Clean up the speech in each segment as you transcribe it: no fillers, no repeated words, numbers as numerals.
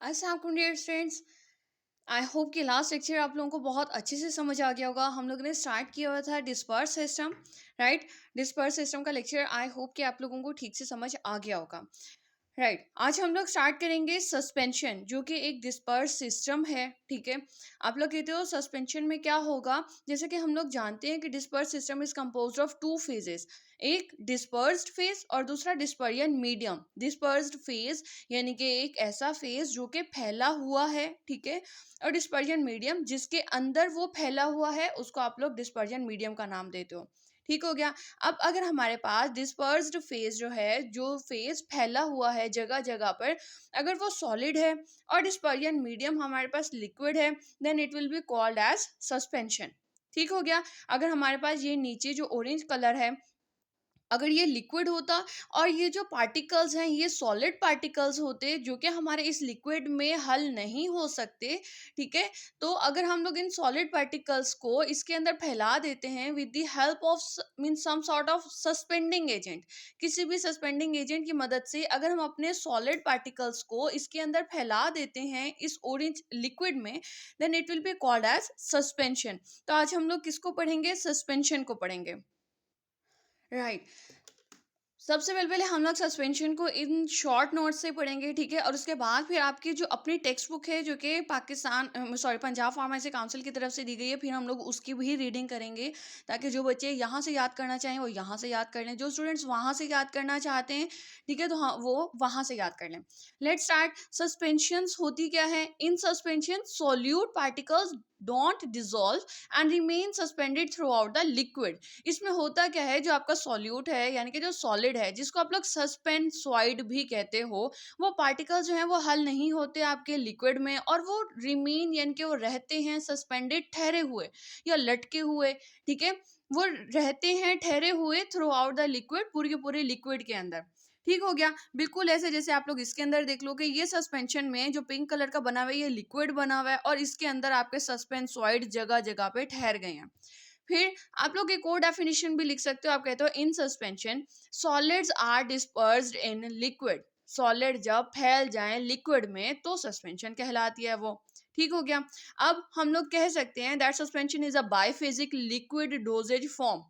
अस्सलाम वालेकुम dear students. I hope कि लास्ट लेक्चर आप लोगों को बहुत अच्छे से समझ आ गया होगा। हम लोगों ने स्टार्ट किया हुआ था disperse system, right. Disperse system का लेक्चर आई होप कि आप लोगों को ठीक से समझ आ गया होगा, राइट। आज हम लोग स्टार्ट करेंगे सस्पेंशन, जो कि एक डिस्पर्स सिस्टम है, ठीक है। आप लोग कहते हो सस्पेंशन में क्या होगा। जैसे कि हम लोग जानते हैं कि disperse system is composed of two phases, एक डिस्पर्स्ड फेज और दूसरा डिस्पर्जन मीडियम। डिस्पर्स्ड फेज यानी कि एक ऐसा फेज जो कि फैला हुआ है, ठीक है, और डिस्पर्जन मीडियम जिसके अंदर वो फैला हुआ है उसको आप लोग डिस्पर्जन मीडियम का नाम देते हो, ठीक हो गया। अब अगर हमारे पास डिस्पर्स्ड फेज जो है, जो फेज फैला हुआ है जगह जगह पर, अगर वो सॉलिड है और डिस्पर्जन मीडियम हमारे पास लिक्विड है, then it will be called as suspension, ठीक हो गया। अगर हमारे पास ये नीचे जो ऑरेंज कलर है, अगर ये लिक्विड होता और ये जो पार्टिकल्स हैं ये सॉलिड पार्टिकल्स होते जो कि हमारे इस लिक्विड में हल नहीं हो सकते, ठीक है। तो अगर हम लोग इन सॉलिड पार्टिकल्स को इसके अंदर फैला देते हैं with the help of mean some sort of suspending agent, किसी भी सस्पेंडिंग एजेंट की मदद से अगर हम अपने सॉलिड पार्टिकल्स को इसके अंदर फैला देते हैं इस ऑरेंज लिक्विड में, then it will be called as suspension. तो आज हम लोग किसको पढ़ेंगे? सस्पेंशन को पढ़ेंगे, राइट। सबसे पहले हम लोग सस्पेंशन को इन शॉर्ट नोट्स से पढ़ेंगे, ठीक है। और उसके बाद फिर आपकी जो अपनी टेक्स्ट बुक है जो कि Pakistan sorry Punjab pharmacy council की तरफ से दी गई है, फिर हम लोग उसकी भी रीडिंग करेंगे ताकि जो बच्चे यहाँ से याद करना चाहें वो यहाँ से याद कर लें, जो स्टूडेंट्स वहाँ से याद करना चाहते हैं, ठीक है, तो हाँ वो वहाँ से याद कर लें। Let start. सस्पेंशंस होती क्या है? In suspension solute particles don't dissolve and remain suspended through out the liquid. इसमें होता क्या है, जो आपका सॉल्यूट है यानी कि जो सॉलिड है जिसको आप लोग सस्पेंसॉइड भी कहते हो, वो पार्टिकल्स जो हैं वो हल नहीं होते आपके लिक्विड में और वो रिमेन यानी कि वो रहते हैं सस्पेंडेड, ठहरे हुए या लटके हुए, ठीक है। वो रहते हैं ठहरे हुए थ्रू आउट द लिक्विड, पूरी के पूरे लिक्विड के अंदर, ठीक हो गया। बिल्कुल ऐसे जैसे आप लोग इसके अंदर देख लो कि ये सस्पेंशन में जो पिंक कलर का बना हुआ है ये लिक्विड बना हुआ है और इसके अंदर आपके सस्पेंसॉइड जगह जगह पे ठहर गए हैं। फिर आप लोग एक और डेफिनेशन भी लिख सकते हो। आप कहते हो in suspension solids are dispersed in liquid. Solid जब फैल जाएं लिक्विड में तो सस्पेंशन कहलाती है वो, ठीक हो गया। अब हम लोग कह सकते हैं that suspension is a biphasic liquid dosage form.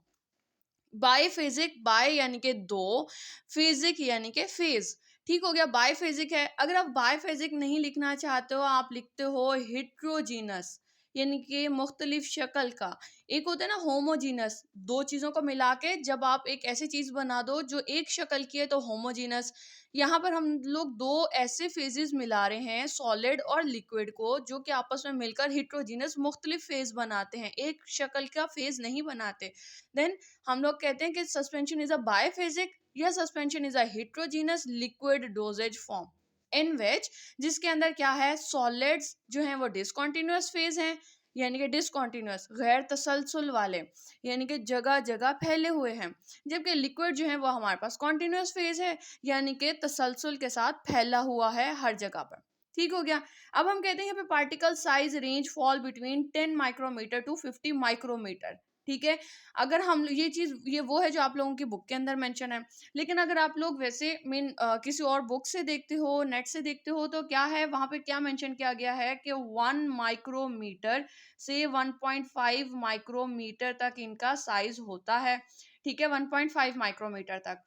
Biphasic, bi यानी कि दो, फिजिक यानी कि फेज, ठीक हो गया। बाइफेजिक है। अगर आप बाइफेजिक नहीं लिखना चाहते हो आप लिखते हो हिट्रोजीनस, यानी कि मुख्तलिफ शक्ल का। एक होता है ना होमोजीनस, दो चीज़ों को मिला के जब आप एक ऐसी चीज़ बना दो जो एक शक्ल की है तो होमोजीनस। यहाँ पर हम लोग दो ऐसे फेजेस मिला रहे हैं सॉलिड और लिक्विड को जो कि आपस में मिलकर हिट्रोजीनस मुख्तलिफ फेज बनाते हैं, एक शक्ल का फेज नहीं बनाते। देन हम लोग कहते हैं कि सस्पेंशन इज अ बायफेजिक या suspension is a heterogeneous liquid dosage form in which, जिसके अंदर क्या है, सॉलिड्स जो हैं वो डिसकंटिन्यूअस फेज हैं, यानी कि डिसकंटिन्यूअस गैर तसलसल वाले, यानी कि जगह जगह फैले हुए हैं, जबकि लिक्विड जो है वो हमारे पास कॉन्टिन्यूअस फेज है, यानी कि तसलसल के साथ फैला हुआ है हर जगह पर, ठीक हो गया। अब हम कहते हैं यहाँ पे particle size range fall between 10 micrometre to 50 micrometre, ठीक है। अगर हम ये चीज़, ये वो है जो आप लोगों की बुक के अंदर मेंशन है, लेकिन अगर आप लोग वैसे किसी और बुक से देखते हो, नेट से देखते हो, तो क्या है वहाँ पे क्या मेंशन किया गया है कि 1 माइक्रोमीटर से 1.5 माइक्रोमीटर तक इनका साइज होता है, ठीक है, 1.5 माइक्रोमीटर तक।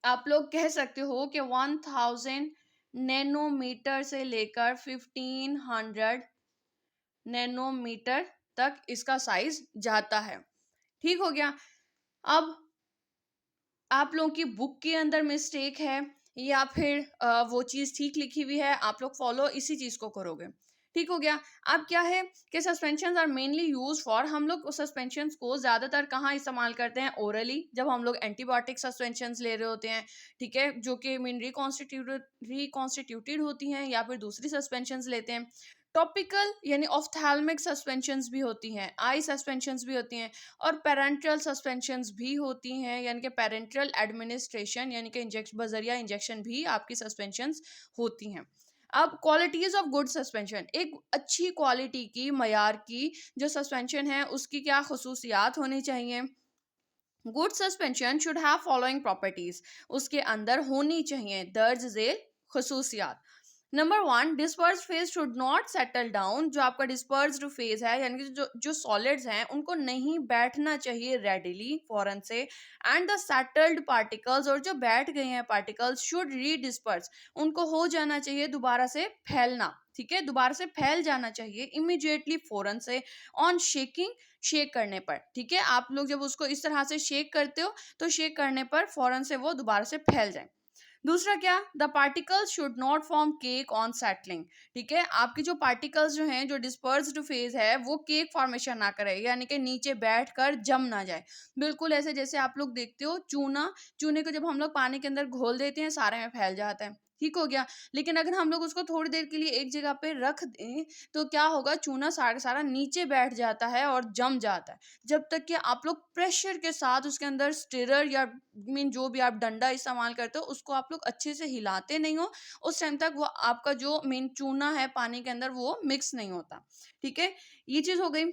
आप लोग कह सकते हो कि 1000 नैनोमीटर से लेकर 1500 नैनोमीटर तक इसका साइज जाता है, ठीक हो गया। अब आप लोगों की बुक के अंदर मिस्टेक है या फिर वो चीज़ ठीक लिखी हुई है, आप लोग फॉलो इसी चीज़ को करोगे, ठीक हो गया। अब क्या है कि suspensions are mainly use for, हम लोग सस्पेंशंस को ज़्यादातर कहाँ इस्तेमाल करते हैं? ओरली, जब हम लोग एंटीबायोटिक सस्पेंशंस ले रहे होते हैं, ठीक है, जो कि मीन रिकॉन्स्टिट्यूटेड होती हैं, या फिर दूसरी सस्पेंशंस लेते हैं। टॉपिकल यानी ऑफ्थैल्मिक सस्पेंशंस भी होती हैं, आई सस्पेंशंस भी होती हैं, और पेरेंट्रल सस्पेंशंस भी होती हैं, यानी कि पेरेंट्रल एडमिनिस्ट्रेशन यानी कि इंजेक्शन बजरिया इंजेक्शन भी आपकी सस्पेंशंस होती हैं। अब क्वालिटीज ऑफ गुड सस्पेंशन, एक अच्छी क्वालिटी की मयार की जो सस्पेंशन है उसकी क्या खसूसियात होनी चाहिए? Good suspension should have following properties, उसके अंदर होनी चाहिए दर्ज झेल खसूसियात। Number 1, dispersed phase should not settle down. जो आपका डिस्पर्स्ड फेज है यानी कि जो जो सॉलिड्स हैं उनको नहीं बैठना चाहिए रेडिली फौरन से। एंड द सेटल्ड पार्टिकल्स, और जो बैठ गए हैं पार्टिकल्स, शुड रीडिस्पर्स, उनको हो जाना चाहिए दोबारा से फैलना, ठीक है, दोबारा से फैल जाना चाहिए इमीडिएटली फौरन से, ऑन शेकिंग, शेक करने पर, ठीक है। आप लोग जब उसको इस तरह से शेक करते हो तो शेक करने पर फौरन से वो दोबारा से फैल जाए। दूसरा क्या, the particles should not form cake on settling, ठीक है। आपकी जो पार्टिकल्स जो हैं, जो डिस्पर्स्ड फेज है, वो केक फॉर्मेशन ना करे, यानी कि नीचे बैठकर जम ना जाए। बिल्कुल ऐसे जैसे आप लोग देखते हो चूना, चूने को जब हम लोग पानी के अंदर घोल देते हैं सारे में फैल जाता है, ठीक हो गया। लेकिन अगर हम लोग उसको थोड़ी देर के लिए एक जगह पे रख दें तो क्या होगा, चूना सारा सारा नीचे बैठ जाता है और जम जाता है। जब तक कि आप लोग प्रेशर के साथ उसके अंदर स्टिरर या मीन जो भी आप डंडा इस्तेमाल करते हो उसको आप लोग अच्छे से हिलाते नहीं हो, उस टाइम तक वो आपका जो मेन चूना है पानी के अंदर वो मिक्स नहीं होता, ठीक है। ये चीज हो गई।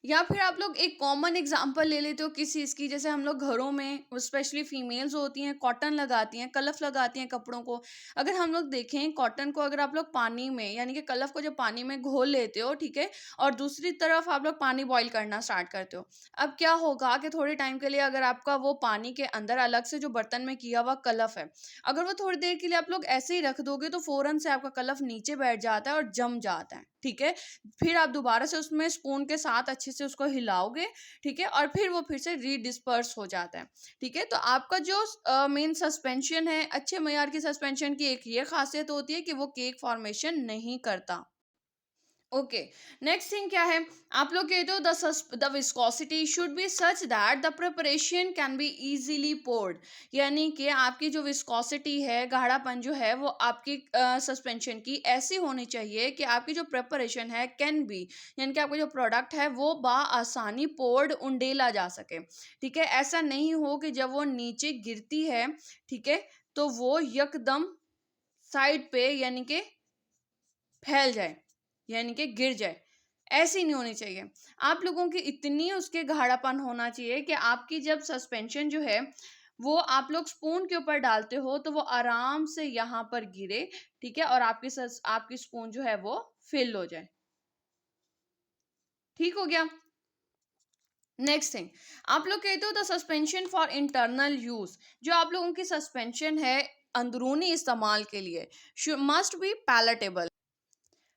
या फिर आप लोग एक कॉमन एग्जांपल ले लेते हो किस चीज़ की, जैसे हम लोग घरों में स्पेशली फीमेल्स होती हैं कॉटन लगाती हैं, कलफ लगाती हैं कपड़ों को। अगर हम लोग देखें कॉटन को, अगर आप लोग पानी में यानी कि कलफ को जब पानी में घोल लेते हो, ठीक है, और दूसरी तरफ आप लोग पानी बॉईल करना स्टार्ट करते हो, अब क्या होगा कि थोड़े टाइम के लिए अगर आपका वो पानी के अंदर अलग से जो बर्तन में किया हुआ कलफ है, अगर वो थोड़ी देर के लिए आप लोग ऐसे ही रख दोगे तो फौरन से आपका कलफ नीचे बैठ जाता है और जम जाता है, ठीक है। फिर आप दोबारा से उसमें स्पून के साथ अच्छे से उसको हिलाओगे, ठीक है, और फिर वो फिर से रीडिस्पर्स हो जाता है, ठीक है। तो आपका जो मेन सस्पेंशन है, अच्छे मयार की सस्पेंशन की एक ये खासियत होती है कि वो केक फॉर्मेशन नहीं करता। ओके, नेक्स्ट थिंग क्या है, आप लोग कहते हो the viscosity should be such that the preparation can be easily poured, यानी कि आपकी जो विस्कोसिटी है, गाढ़ापन जो है, वो आपकी सस्पेंशन की ऐसी होनी चाहिए कि आपकी जो प्रिपरेशन है कैन बी, यानी कि आपका जो प्रोडक्ट है वो आसानी पोर्ड, उंडेला जा सके, ठीक है। ऐसा नहीं हो कि जब वो नीचे गिरती है, ठीक है, तो वो यकदम साइड पे यानी कि फैल जाए, यानी कि गिर जाए, ऐसी नहीं होनी चाहिए। आप लोगों की इतनी उसके गाढ़ापन होना चाहिए कि आपकी जब सस्पेंशन जो है वो आप लोग स्पून के ऊपर डालते हो तो वो आराम से यहाँ पर गिरे, ठीक है, और आपकी स्पून जो है वो फिल हो जाए, ठीक हो गया। नेक्स्ट थिंग, आप लोग कहते हो the suspension for internal use, जो आप लोगों की सस्पेंशन है अंदरूनी इस्तेमाल के लिए, मस्ट बी पैलेटेबल।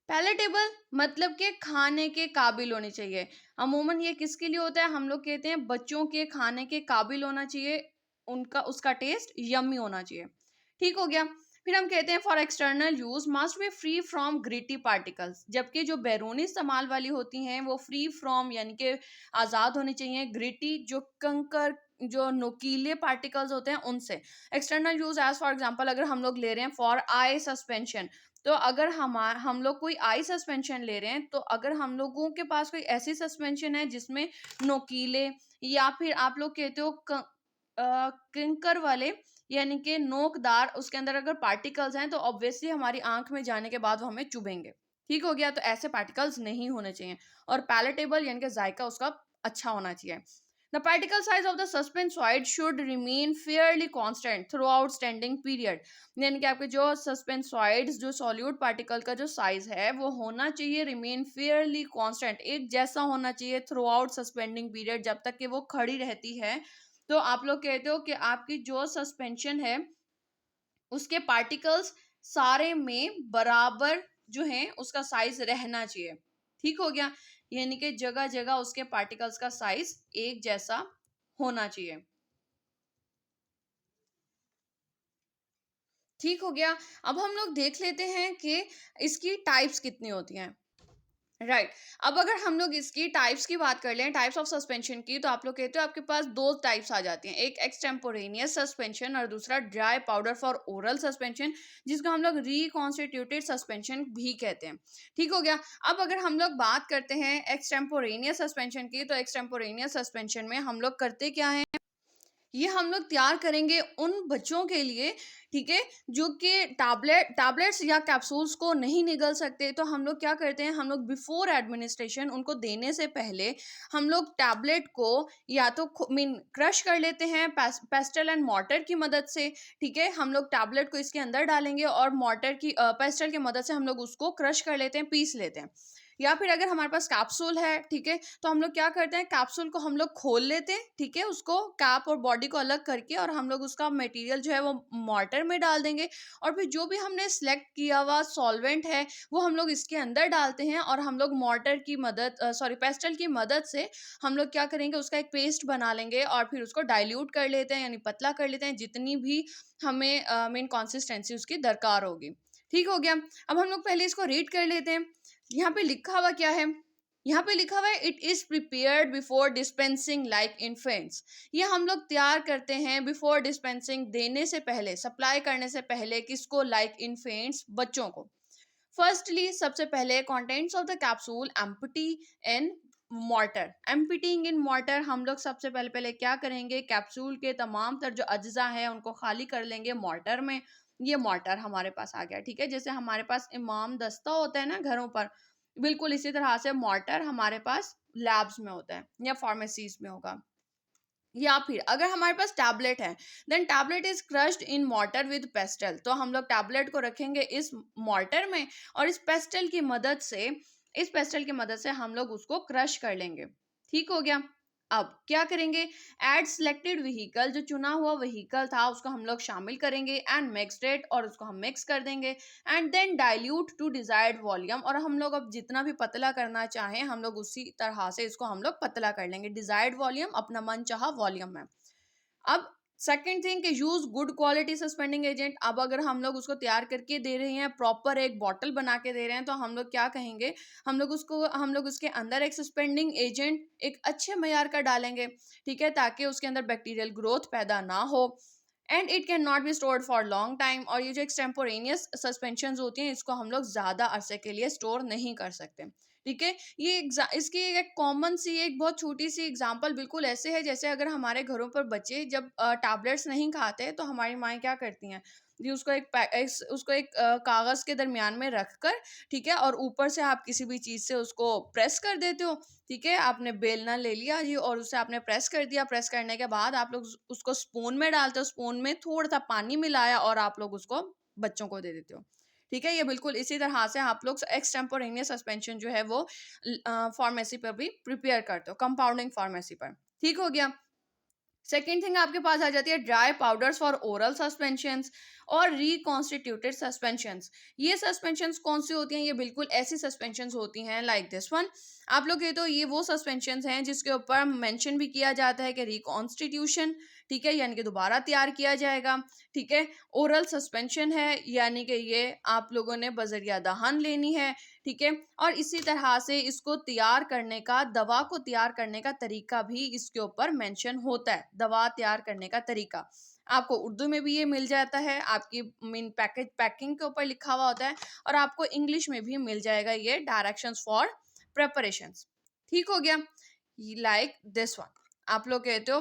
पैलेटेबल मतलब कि खाने के काबिल होनी चाहिए। अमूमन ये किसके लिए होता है, हम लोग कहते हैं बच्चों के खाने के काबिल होना चाहिए, उनका उसका टेस्ट यम्मी होना चाहिए, ठीक हो गया। फिर हम कहते हैं for external use must be free from gritty particles, जबकि जो बैरूनी इस्तेमाल वाली होती हैं वो फ्री फ्रॉम यानी कि आज़ाद होनी चाहिए ग्रिटी, जो कंकर, जो नोकीले पार्टिकल्स होते हैं उनसे। External use as for example अगर हम लोग ले रहे हैं फॉर आई सस्पेंशन, तो अगर हम लोग कोई आई सस्पेंशन ले रहे हैं तो अगर हम लोगों के पास कोई ऐसी सस्पेंशन है जिसमें नोकीले या फिर आप लोग कहते हो किंकर वाले यानी कि नोकदार उसके अंदर अगर पार्टिकल्स हैं तो ऑब्वियसली हमारी आंख में जाने के बाद वो हमें चुभेंगे, ठीक हो गया। तो ऐसे पार्टिकल्स नहीं होने चाहिए, और पैलेटेबल यानी कि जायका उसका अच्छा होना चाहिए। The particle size of the suspensoid should remain fairly constant throughout standing period, यानी कि आपके जो सस्पेंसॉइड्स, जो सॉल्यूट पार्टिकल का जो साइज है वो होना चाहिए रिमेन फेयरली कांस्टेंट, एक जैसा होना चाहिए थ्रू आउट सस्पेंडिंग पीरियड, जब तक कि वो खड़ी रहती है। तो आप लोग कहते हो कि आपकी जो सस्पेंशन है उसके पार्टिकल्स सारे में बराबर जो है उसका साइज रहना चाहिए, ठीक हो गया, यानी कि जगह जगह उसके पार्टिकल्स का साइज एक जैसा होना चाहिए, ठीक हो गया। अब हम लोग देख लेते हैं कि इसकी टाइप्स कितनी होती हैं, राइट। अब अगर हम लोग इसकी टाइप्स की बात कर लें, टाइप्स ऑफ सस्पेंशन की, तो आप लोग कहते हो आपके पास दो टाइप्स आ जाती हैं, एक एक्सटेम्पोरेनियस सस्पेंशन और दूसरा dry powder for oral suspension, जिसको हम लोग रिकॉन्स्टिट्यूटेड सस्पेंशन भी कहते हैं, ठीक हो गया। अब अगर हम लोग बात करते हैं एक्सटेम्पोरेनियस सस्पेंशन की, तो एक्सटेम्पोरेनियस सस्पेंशन में हम लोग करते क्या है, ये हम लोग तैयार करेंगे उन बच्चों के लिए, ठीक है, जो कि टैबलेट्स या कैप्सूल्स को नहीं निगल सकते। तो हम लोग क्या करते हैं, हम लोग बिफोर एडमिनिस्ट्रेशन उनको देने से पहले हम लोग टैबलेट को या तो मीन क्रश कर लेते हैं पेस्टल एंड मॉर्टर की मदद से, ठीक है। हम लोग टैबलेट को इसके अंदर डालेंगे और मॉर्टर की पेस्टल की मदद से हम लोग उसको क्रश कर लेते हैं, पीस लेते हैं। या फिर अगर हमारे पास कैप्सूल है, ठीक है, तो हम लोग क्या करते हैं, कैप्सूल को हम लोग खोल लेते हैं, ठीक है, उसको कैप और बॉडी को अलग करके, और हम लोग उसका मटेरियल जो है वो मॉर्टर में डाल देंगे। और फिर जो भी हमने सेलेक्ट किया हुआ सॉल्वेंट है वो हम लोग इसके अंदर डालते हैं, और हम लोग मॉर्टर की मदद पेस्टल की मदद से हम लोग क्या करेंगे, उसका एक पेस्ट बना लेंगे और फिर उसको डाइल्यूट कर लेते हैं, यानी पतला कर लेते हैं, जितनी भी हमें मेन कंसिस्टेंसी उसकी दरकार होगी। ठीक हो गया। अब हम लोग पहले इसको रीड कर लेते हैं। यहाँ पे लिखा हुआ क्या है, यहाँ पे लिखा हुआ है it is prepared before dispensing like infants. ये हम लोग तैयार करते हैं बिफोर डिस्पेंसिंग, देने से पहले, सप्लाई करने से पहले, किसको, लाइक इन्फेंट्स, बच्चों को। फर्स्टली, सबसे पहले, contents of the capsule empty in mortar. Emptying in mortar, हम लोग सबसे पहले पहले क्या करेंगे, कैप्सूल के तमाम तर जो अज्जा है उनको खाली कर लेंगे मॉर्टर में। ये मॉर्टर हमारे पास आ गया, ठीक है। जैसे हमारे पास इमाम दस्ता होता है ना घरों पर, बिल्कुल इसी तरह से मॉर्टर हमारे पास लैब्स में होता है या फार्मेसीज में होगा। या फिर अगर हमारे पास टैबलेट है, then tablet is crushed in mortar with pestle. तो हम लोग टैबलेट को रखेंगे इस मॉर्टर में, और इस पेस्टल की मदद से, इस पेस्टल की मदद से हम लोग उसको क्रश कर लेंगे। ठीक हो गया। अब क्या करेंगे, एड सिलेक्टेड व्हीकल, जो चुना हुआ व्हीकल था उसको हम लोग शामिल करेंगे, एंड मिक्स्ड इट, और उसको हम मिक्स कर देंगे, and then dilute to desired volume. और हम लोग अब जितना भी पतला करना चाहें हम लोग उसी तरह से इसको हम लोग पतला कर लेंगे, डिजायर्ड वॉल्यूम, अपना मन चाहा वॉल्यूम में। अब सेकंड थिंग कि use good quality suspending agent. अब अगर हम लोग उसको तैयार करके दे रहे हैं, प्रॉपर एक बॉटल बना के दे रहे हैं, तो हम लोग क्या कहेंगे, हम लोग उसके अंदर एक सस्पेंडिंग एजेंट एक अच्छे मयार का डालेंगे, ठीक है, ताकि उसके अंदर बैक्टीरियल ग्रोथ पैदा ना हो। And it can not be stored for long time. और ये जो एक्सटेम्पोरेनियस सस्पेंशन होती हैं इसको हम लोग ज़्यादा अरसे के लिए स्टोर नहीं कर सकते, ठीक है। ये इसकी एक कॉमन सी, एक बहुत छोटी सी एग्जांपल बिल्कुल ऐसे है, जैसे अगर हमारे घरों पर बच्चे जब टैबलेट्स नहीं खाते तो हमारी माएँ क्या करती हैं जी, उसको एक कागज़ के दरमियान में रख कर, ठीक है, और ऊपर से आप किसी भी चीज़ से उसको प्रेस कर देते हो, ठीक है। आपने बेलना ले लिया जी और उसे आपने प्रेस कर दिया। प्रेस करने के बाद आप लोग उसको स्पून में डालते हो, स्पून में थोड़ा सा पानी मिलाया और आप लोग उसको बच्चों को दे देते हो, ठीक है। ये बिल्कुल इसी तरह से आप लोग एक्सटेम्पोरेनियस सस्पेंशन जो है वो फार्मेसी पर भी प्रिपेयर करते हो, कंपाउंडिंग फार्मेसी पर। ठीक हो गया। सेकेंड थिंग आपके पास आ जाती है dry powders for oral suspensions और रिकॉन्स्टिट्यूटेड सस्पेंशंस। ये सस्पेंशंस कौन सी होती हैं, ये बिल्कुल ऐसी सस्पेंशंस होती हैं लाइक दिस वन। आप लोग ये तो ये वो सस्पेंशंस हैं जिसके ऊपर मेंशन भी किया जाता है कि रिकॉन्स्टिट्यूशन, ठीक है, यानी कि दोबारा तैयार किया जाएगा, ठीक है। ओरल सस्पेंशन है, यानी कि ये आप लोगों ने बजरिया दहन लेनी है, ठीक है। और इसी तरह से इसको तैयार करने का, दवा को तैयार करने का तरीका भी इसके ऊपर मेंशन होता है। दवा तैयार करने का तरीका आपको उर्दू में भी ये मिल जाता है, आपकी मीन पैकिंग के ऊपर लिखा हुआ होता है, और आपको इंग्लिश में भी मिल जाएगा ये डायरेक्शंस फॉर प्रेपरेशंस। ठीक हो गया। लाइक दिस वन, आप लोग कहते हो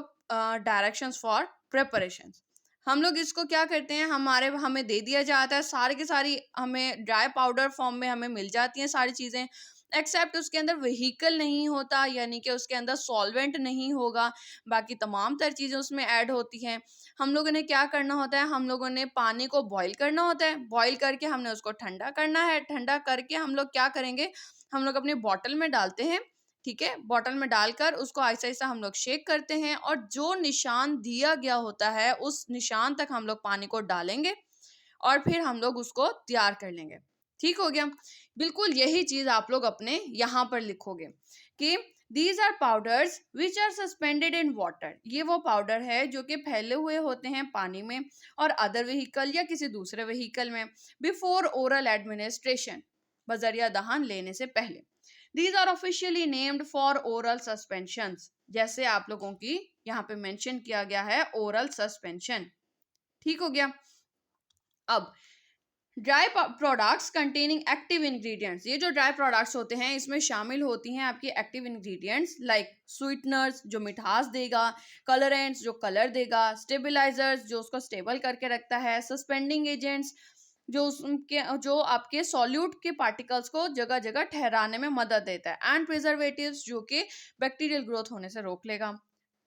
डायरेक्शंस फॉर प्रेपरेशंस। हम लोग इसको क्या करते हैं, हमें दे दिया जाता है, सारी की सारी हमें ड्राई पाउडर फॉर्म में हमें मिल जाती हैं सारी चीज़ें, एक्सेप्ट उसके अंदर व्हीकल नहीं होता, यानी कि उसके अंदर सॉल्वेंट नहीं होगा, बाकी तमाम तर चीज़ें उसमें ऐड होती हैं। हम लोगों ने क्या करना होता है, हम लोगों ने पानी को बॉईल करना होता है, बॉईल करके हमने उसको ठंडा करना है, ठंडा करके हम लोग क्या करेंगे, हम लोग अपनी बॉटल में डालते हैं, ठीक है। बॉटल में डालकर उसको ऐसा ऐसा हम लोग शेक करते हैं, और जो निशान दिया गया होता है उस निशान तक हम लोग पानी को डालेंगे, और फिर हम लोग उसको तैयार कर लेंगे। ठीक हो गया। बिल्कुल यही चीज आप लोग अपने यहाँ पर लिखोगे कि these are powders which are suspended in water. ये वो पाउडर है जो कि फैले हुए होते हैं पानी में और अदर व्हीकल या किसी दूसरे व्हीकल में, बिफोर ओरल एडमिनिस्ट्रेशन, बजरिया दहन लेने से पहले। These are officially named for oral suspensions, जैसे आप लोगों की यहाँ पे मेंशन किया गया है ओरल सस्पेंशन। ठीक हो गया। अब dry products containing active ingredients, ये जो ड्राई प्रोडक्ट्स होते हैं इसमें शामिल होती हैं आपकी एक्टिव इंग्रेडिएंट्स लाइक स्वीटनर्स जो मिठास देगा, कलरेंट्स जो कलर देगा, स्टेबलाइजर्स जो उसको स्टेबल करके रखता है, सस्पेंडिंग एजेंट्स जो उसके जो आपके सॉल्यूट के पार्टिकल्स को जगह जगह ठहराने में मदद देता है, एंड प्रिजर्वेटिव्स जो कि बैक्टीरियल ग्रोथ होने से रोक लेगा।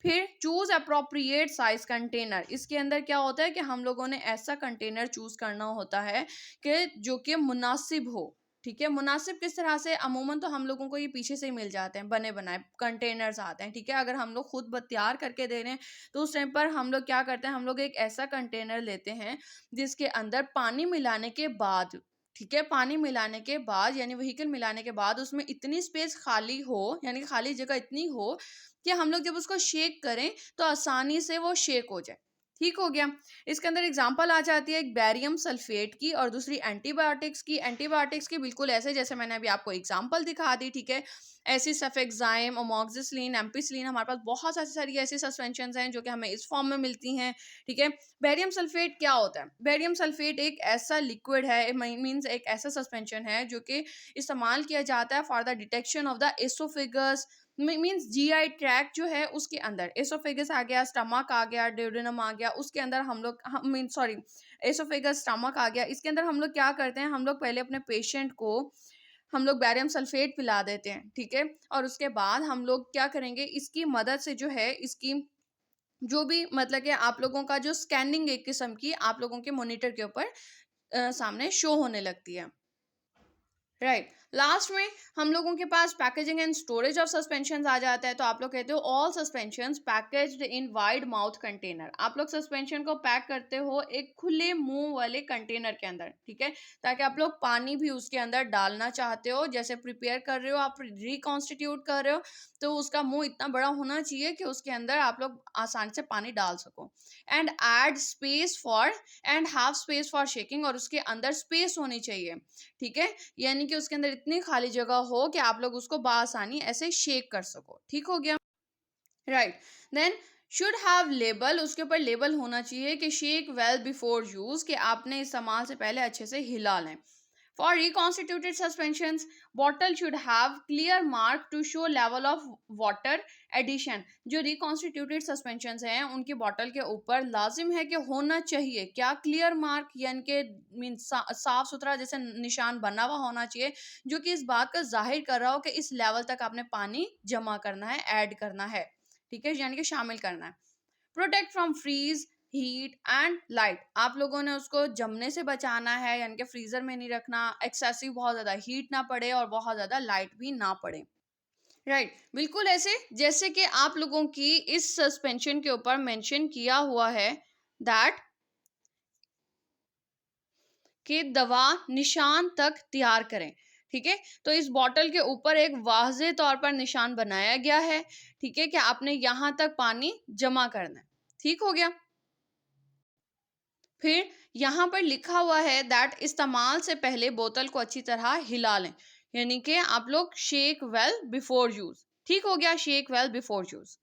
फिर चूज अप्रोप्रिएट साइज कंटेनर, इसके अंदर क्या होता है कि हम लोगों ने ऐसा कंटेनर चूज करना होता है कि जो कि मुनासिब हो। ठीक है, मुनासिब किस तरह से, अमूमन तो हम लोगों को ये पीछे से ही मिल जाते हैं, बने बनाए कंटेनर्स आते हैं। ठीक है, अगर हम लोग खुद तैयार करके दे रहे हैं तो उस टाइम पर हम लोग क्या करते हैं, हम लोग एक ऐसा कंटेनर लेते हैं जिसके अंदर पानी मिलाने के बाद, ठीक है, पानी मिलाने के बाद यानी व्हीकल मिलाने के बाद उसमें इतनी स्पेस खाली हो, यानी खाली जगह इतनी हो कि हम लोग जब उसको शेक करें तो आसानी से वो शेक हो जाए। ठीक हो गया। इसके अंदर एग्जांपल आ जाती है एक बैरियम सल्फेट की और दूसरी एंटीबायोटिक्स की। एंटीबायोटिक्स की बिल्कुल ऐसे जैसे मैंने अभी आपको एग्जांपल दिखा दी। ठीक है, ऐसी सफेक्साइम, अमोक्सिसिलिन, एम्पिसिलिन, हमारे पास बहुत सारी ऐसी सस्पेंशंस हैं जो कि हमें इस फॉर्म में मिलती हैं। ठीक है, बैरियम सल्फेट क्या होता है? बैरियम सल्फेट एक ऐसा लिक्विड है, मीन्स एक ऐसा सस्पेंशन है जो कि इस्तेमाल किया जाता है for the detection of the oesophagus, means GI tract जो है उसके अंदर। एसोफेगस आ गया, स्टमक आ गया, ड्यूडेनम आ गया, उसके अंदर हम लोग मीन सॉरी एसोफेगस स्टमक आ गया, इसके अंदर हम लोग क्या करते हैं, हम लोग पहले अपने पेशेंट को हम लोग बैरियम सल्फेट पिला देते हैं। ठीक है, और उसके बाद हम लोग क्या करेंगे, इसकी मदद से जो है इसकी जो भी मतलब कि आप लोगों का जो स्कैनिंग एक किस्म की आप लोगों के मॉनिटर के ऊपर सामने शो होने लगती है। राइट, लास्ट में हम लोगों के पास packaging and storage of suspension आ जाता है। तो आप लोग कहते हो all suspension packaged in wide mouth container, आप लोग सस्पेंशन को पैक करते हो एक खुले मुंह वाले कंटेनर के अंदर। ठीक है, ताकि आप लोग पानी भी उसके अंदर डालना चाहते हो, जैसे प्रिपेयर कर रहे हो, आप रिकॉन्स्टिट्यूट कर रहे हो, तो उसका मुंह इतना बड़ा होना चाहिए कि उसके अंदर आप लोग आसानी से पानी डाल सको। And add space for and half space for shaking, और उसके अंदर स्पेस होनी चाहिए। ठीक है, यानी कि उसके अंदर इतनी खाली जगह हो कि आप लोग उसको बासानी ऐसे शेक कर सको। ठीक हो गया। Right, then should have label, उसके ऊपर लेबल होना चाहिए कि शेक वेल बिफोर यूज, कि आपने इस्तेमाल से पहले अच्छे से हिला लें। For reconstituted suspensions, bottle should have clear mark to show level of water addition. जो reconstituted suspensions हैं उनकी बॉटल के ऊपर लाजिम है कि होना चाहिए क्या, क्लियर मार्क, यानी कि मीन साफ सुथरा जैसे निशान बना हुआ होना चाहिए जो कि इस बात का जाहिर कर रहा हो कि इस लेवल तक आपने पानी जमा करना है, ऐड करना है। ठीक है, यानी कि शामिल करना है। Protect from freeze, heat and light, आप लोगों ने उसको जमने से बचाना है, यानी कि फ्रीजर में नहीं रखना, एक्सेसिव बहुत ज्यादा हीट ना पड़े और बहुत ज्यादा लाइट भी ना पड़े। राइट, बिल्कुल ऐसे जैसे कि आप लोगों की इस सस्पेंशन के ऊपर मेंशन किया हुआ है दैट कि दवा निशान तक तैयार करें। ठीक है, तो इस बॉटल के ऊपर एक वाज़ेह तौर पर निशान बनाया गया है। ठीक है, कि आपने यहाँ तक पानी जमा करना है। ठीक हो गया। फिर यहाँ पर लिखा हुआ है दैट इस्तेमाल से पहले बोतल को अच्छी तरह हिला लें, यानी कि आप लोग शेक वेल बिफोर यूज। ठीक हो गया, shake well before use.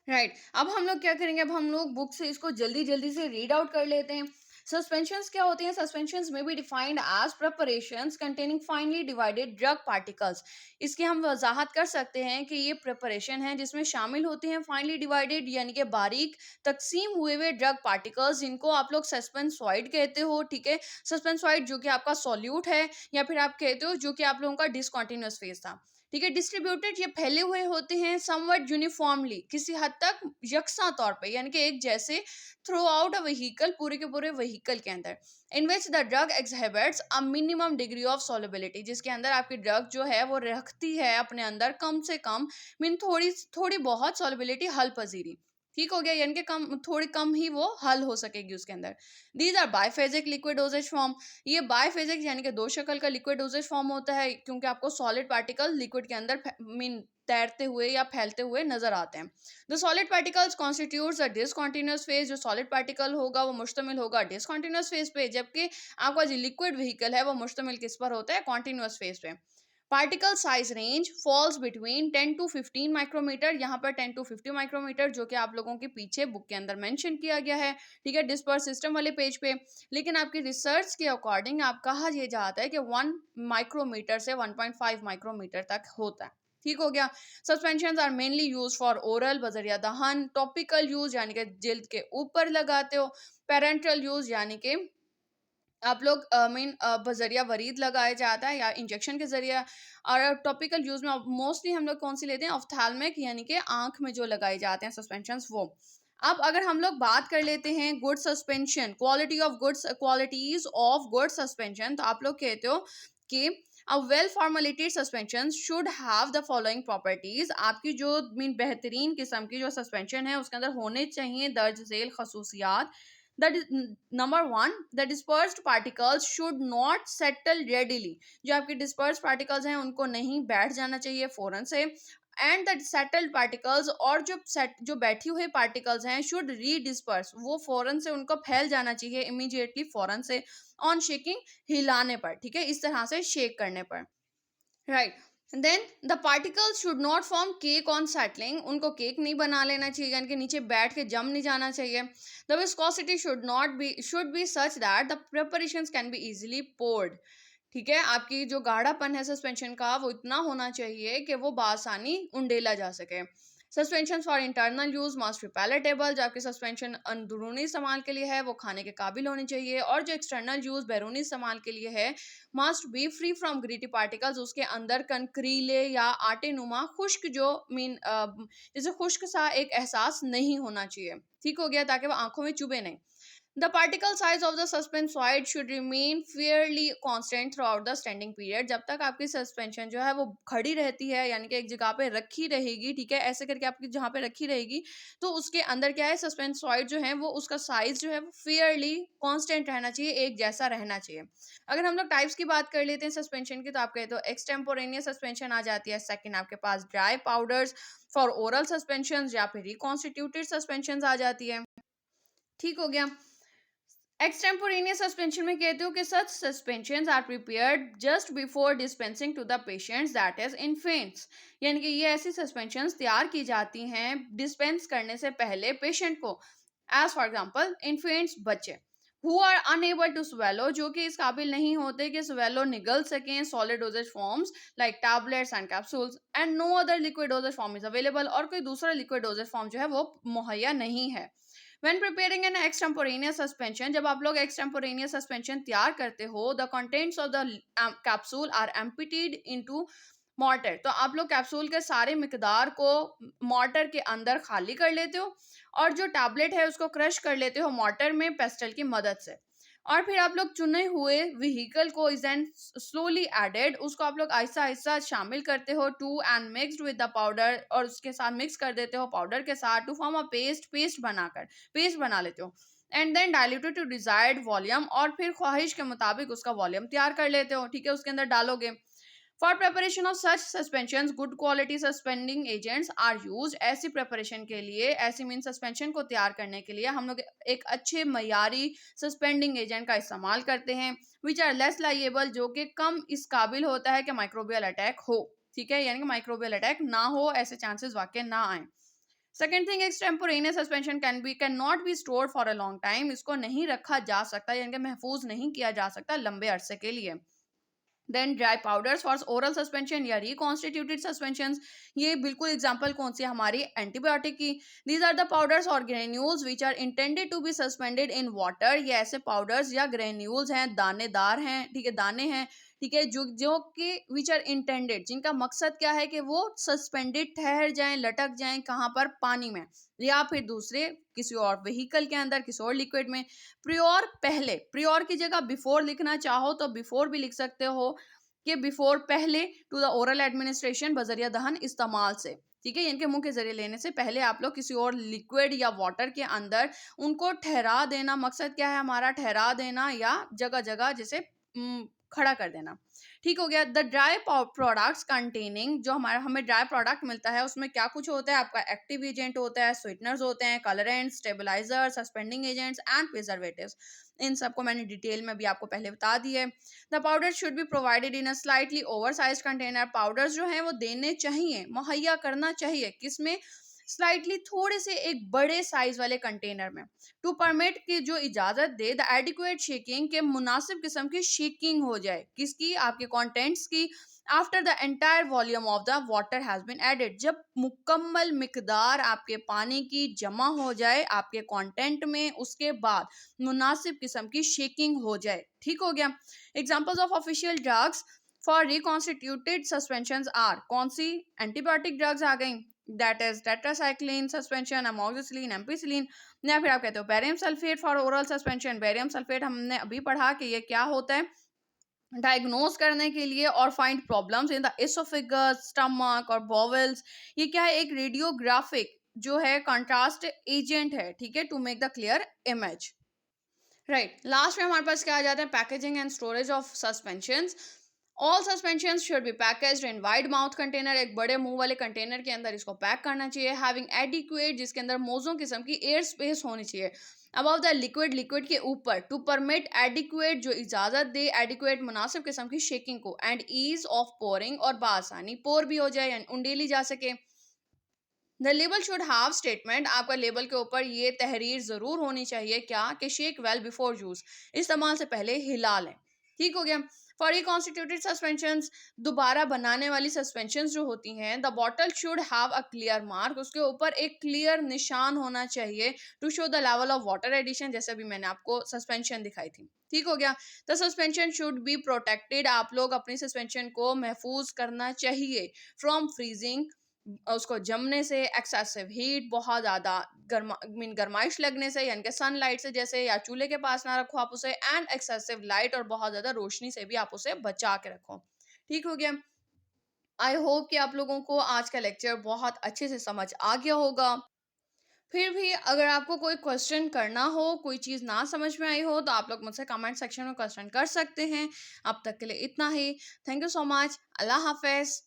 Right, अब हम लोग क्या करेंगे, अब हम लोग बुक से इसको जल्दी जल्दी से रीड आउट कर लेते हैं। सस्पेंशंस क्या होती हैं? सस्पेंशंस में be defined as preparations containing finely divided drug particles. इसकी हम वजाहत कर सकते हैं कि ये प्रिपरेशन है जिसमें शामिल होते हैं फाइनली डिवाइडेड यानी कि बारीक तकसीम हुए ड्रग पार्टिकल्स, जिनको आप लोग सस्पेंसॉइड कहते हो। ठीक है, सस्पेंसॉइड जो कि आपका सॉल्यूट है, या फिर आप कहते हो जो कि आप लोगों का डिसकंटिन्यूअस फेज था। ठीक है, डिस्ट्रीब्यूटेड ये फैले हुए होते हैं समवट यूनिफॉर्मली, किसी हद तक यकसा तौर पे, यानी कि एक जैसे थ्रू आउट अ व्हीकल, पूरे के पूरे व्हीकल के अंदर। In which the drug exhibits a minimum degree of solubility, जिसके अंदर आपकी ड्रग जो है वो रखती है अपने अंदर कम से कम मीन थोड़ी थोड़ी बहुत सॉल्युबिलिटी, हल पजीरी। ठीक हो गया, यानी कि कम, थोड़ी कम ही वो हल हो सकेगी उसके अंदर। These are biphasic liquid dosage form, ये बायफेजिक यानी कि दो शक्ल का लिक्विड डोजेज फॉर्म होता है, क्योंकि आपको सॉलिड पार्टिकल लिक्विड के अंदर मीन तैरते हुए या फैलते हुए नजर आते हैं। The solid particles constitutes a discontinuous phase, जो सॉलिड पार्टिकल होगा वो मुश्तमिल होगा डिसकंटिन्यूअस फेज पे, जबकि आपका जो लिक्विड व्हीकल है वो मुश्तमिल किस पर होता है? कॉन्टिन्यूअस फेज पे। Particle size range falls between 10 to 15 micrometre, यहाँ पर 10 to 50 माइक्रोमीटर जो कि आप लोगों के पीछे बुक के अंदर मेंशन किया गया है, ठीक है, डिस्पर्स सिस्टम वाले पेज पे। लेकिन आपकी रिसर्च के अकॉर्डिंग आप कहा यह जाता है कि 1 माइक्रोमीटर से 1.5 माइक्रोमीटर तक होता है। ठीक हो गया। Suspension are mainly use for oral बजरिया दहन, टॉपिकल यूज यानी कि जिल्द के ऊपर लगाते हो, पेरेंट्रल यूज यानी कि आप लोग मीन बजरिया वरीद लगाया जाता है या इंजेक्शन के जरिए। और टॉपिकल यूज में मोस्टली हम लोग कौन सी लेते हैं, ऑफ्थैल्मिक यानी कि आंख में जो लगाए जाते हैं सस्पेंशंस वो। अब अगर हम लोग बात कर लेते हैं good suspension, qualities of good suspension, तो आप लोग कहते हो कि a well formulated suspension should have the following properties. आपकी जो मीन बेहतरीन किस्म की जो सस्पेंशन है उसके अंदर होने चाहिए दर्ज झेल खसूसियात। That is number one, the dispersed particles should not settle readily। जो आपके dispersed particles हैं उनको नहीं बैठ जाना चाहिए फौरन से। एंड द सेटल्ड पार्टिकल्स, और जो बैठी हुए पार्टिकल्स हैं शुड रीडिस्पर्स, वो फौरन से उनको फैल जाना चाहिए इमीडिएटली, फौरन से, ऑन शेकिंग, हिलाने पर, ठीक है, इस तरह से शेक करने पर, right. Then the particles should not form cake on settling, उनको केक नहीं बना लेना चाहिए, यानी कि नीचे बैठ के जम नहीं जाना चाहिए। The viscosity should be such that the preparations can be easily poured, ठीक है, आपकी जो गाढ़ापन है सस्पेंशन का वो इतना होना चाहिए कि वो बासानी उंडेला जा सके। Suspension for internal use must be palatable, जो आपकी सस्पेंशन अंदरूनी इस्तेमाल के लिए है वो खाने के काबिल होनी चाहिए। और जो एक्सटर्नल यूज बैरूनी इस्तेमाल के लिए है must be free from gritty particles, उसके अंदर कंकरीले या आटे नुमा खुश्क जो मीन जैसे खुश्क सा एक एहसास नहीं होना चाहिए, ठीक हो गया, ताकि वो आंखों में चुभे नहीं। The particle size of the suspensoid should remain fairly constant throughout the standing period। जब तक आपकी सस्पेंशन जो है वो खड़ी रहती है, यानी कि एक जगह पे रखी रहेगी, ठीक है, ऐसे करके आपकी जहाँ पे रखी रहेगी, तो उसके अंदर क्या है, सस्पेंसॉइड जो है वो उसका साइज जो है वो फेयरली कांस्टेंट रहना चाहिए, एक जैसा रहना चाहिए। अगर हम लोग टाइप्स की बात कर लेते हैं सस्पेंशन की, तो आप कहते हो एक्सटेम्पोरेनियस सस्पेंशन आ जाती है। सेकंड आपके पास dry powders for oral suspension या फिर रिकॉन्स्टिट्यूटेड सस्पेंशन आ जाती है, ठीक हो गया। एक्सटेम्पोरेनियस सस्पेंशन में कहते हो कि such suspensions are prepared just before dispensing to the patients, that is infants, यानी कि ये ऐसी सस्पेंशंस तैयार की जाती हैं डिस्पेंस करने से पहले पेशेंट को। एज फॉर एग्जांपल इन्फेंट्स, बच्चे who are unable to swallow, जो कि इस काबिल नहीं होते कि स्वेलो निगल सकें solid dosage forms like tablets and capsules, and no other liquid dosage form is available, और कोई दूसरा लिक्विड डोजेज फॉर्म जो है वो मुहैया नहीं है। When preparing an extemporaneous suspension, जब आप लोग extemporaneous suspension तैयार करते हो, the contents of the capsule are emptied into mortar, तो आप लोग कैप्सूल के सारे मिकदार को मॉर्टर के अंदर खाली कर लेते हो, और जो टैबलेट है उसको क्रश कर लेते हो मॉर्टर में पेस्टल की मदद से। और फिर आप लोग चुने हुए व्हीकल को इज एंड स्लोली एडेड, उसको आप लोग आहिस्ता आहिस्ता शामिल करते हो to and mixed with the powder, और उसके साथ मिक्स कर देते हो पाउडर के साथ टू फॉर्म अ पेस्ट बना लेते हो। And then diluted to desired volume, और फिर ख्वाहिश के मुताबिक उसका वॉल्यूम तैयार कर लेते हो, ठीक है, उसके अंदर डालोगे। For preparation of such suspension good quality suspending agents are use, ऐसी प्रेपरेशन के लिए, ऐसी मीन सस्पेंशन को तैयार करने के लिए हम लोग एक अच्छे मयारी सस्पेंडिंग एजेंट का इस्तेमाल करते हैं, विच आर लेस लाइएबल, जो कि कम इस काबिल होता है कि माइक्रोबियल अटैक हो, ठीक है, यानी कि माइक्रोबियल अटैक ना हो, ऐसे चांसेस वाकई ना आए। Second thing, extemporaneous suspension can not be stored for a long time, इसको नहीं रखा जा सकता, यानी कि महफूज नहीं किया जा सकता लंबे अरसे के लिए। Then dry powders for oral suspension या रिकॉन्स्टिट्यूटेड सस्पेंशन, ये बिल्कुल एग्जांपल कौन सी हमारी एंटीबायोटिक की। दीज आर द पाउडर्स और granules which are intended to be suspended in water, ये ऐसे पाउडर्स या ग्रेन्यूल्स हैं, दानेदार हैं, ठीक है, दाने हैं, ठीक है, जो जो कि विच आर इंटेंडेड, जिनका मकसद क्या है कि वो सस्पेंडेड ठहर जाएं, लटक जाएं, कहाँ पर, पानी में या फिर दूसरे किसी और व्हीकल के अंदर, किसी और लिक्विड में। प्रियोर पहले, प्रियोर की जगह बिफोर लिखना चाहो तो बिफोर भी लिख सकते हो कि बिफोर पहले टू द ओरल एडमिनिस्ट्रेशन बजरिया दहन इस्तेमाल से, ठीक है, इनके मुंह के जरिए लेने से पहले आप लोग किसी और लिक्विड या वाटर के अंदर उनको ठहरा देना, मकसद क्या है हमारा, ठहरा देना या जगह जगह जैसे खड़ा कर देना। ठीक हो गया। द ड्राई प्रोडक्ट्स कंटेनिंग, जो हमें ड्राई प्रोडक्ट मिलता है उसमें क्या कुछ होता है, आपका एक्टिव एजेंट होता है, स्वीटनर्स होते हैं, colourants, stabiliser, suspending agents and preservatives. इन सबको मैंने डिटेल में भी आपको पहले बता दी है। The powder should be provided in a slightly over size container. Powders जो हैं वो देने चाहिए, मुहैया करना चाहिए, किसमें, स्लाइटली थोड़े से एक बड़े साइज वाले कंटेनर में, टू परमिट की जो इजाजत दे द एडिक्वेट शेकिंग, के मुनासिब किस्म की शेकिंग हो जाए, किसकी, आपके कंटेंट्स की, after the entire volume of the water has been added, जब मुकम्मल मिकदार आपके पानी की जमा हो जाए आपके कंटेंट में, उसके बाद मुनासिब किस्म की शेकिंग हो जाए। ठीक हो गया। Examples of official drugs for reconstituted suspensions are, कौन सी, एंटीबायोटिक ड्रग्स आ गई, that is tetracycline suspension, amoxicillin, ampicillin, या फिर आप कहते हो barium sulphate for oral suspension. Barium sulphate हमने अभी पढ़ा कि ये क्या होता है, डायग्नोज करने के लिए और find problems in the oesophagus, stomach और बॉवल्स। ये क्या है, एक रेडियोग्राफिक जो है कंट्रास्ट एजेंट है, ठीक है, to make the clear image. Right, last में हमारे पास क्या आ जाता है, packaging and storage of suspensions. All suspensions should be packaged in wide mouth container, एक बड़े मुंह वाले कंटेनर के अंदर इसको पैक करना चाहिए, हैविंग एडिक्वेट, जिसके अंदर मोजों किस्म की एयर स्पेस होनी चाहिए, अबव द लिक्विड, लिक्विड के ऊपर, टू परमिट एडिक्वेट, जो इजाजत दे एडिक्वेट मुनासिब किस्म की शेकिंग को, एंड ईज ऑफ पोरिंग, और बासानी पोर भी हो जाए यानी उंडेली जा सके। The label should have statement, आपका लेबल के ऊपर ये तहरीर ज़रूर होनी चाहिए, क्या, कि शेक वेल बिफोर यूज, इस्तेमाल से पहले हिला लें। ठीक हो गया। फॉर रिकॉन्स्टिट्यूटेड सस्पेंशंस, दोबारा बनाने वाली सस्पेंशंस जो होती हैं, the bottle should have a clear mark, उसके ऊपर एक क्लियर निशान होना चाहिए, to show the level of water addition, जैसे अभी मैंने आपको सस्पेंशन दिखाई थी। ठीक हो गया। The suspension should be protected, आप लोग अपनी सस्पेंशन को महफूज करना चाहिए फ्रॉम फ्रीजिंग, उसको जमने से, एक्सेसिव हीट, बहुत ज़्यादा गर्माइश लगने से, यानी कि सनलाइट से जैसे, या चूल्हे के पास ना रखो आप उसे, एंड एक्सेसिव लाइट, और बहुत ज़्यादा रोशनी से भी आप उसे बचा के रखो। ठीक हो गया। आई होप कि आप लोगों को आज का लेक्चर बहुत अच्छे से समझ आ गया होगा। फिर भी अगर आपको कोई क्वेश्चन करना हो, कोई चीज़ ना समझ में आई हो, तो आप लोग मुझसे कमेंट सेक्शन में क्वेश्चन कर सकते हैं। अब तक के लिए इतना ही। Thank you so much. अल्लाह हाफिज़।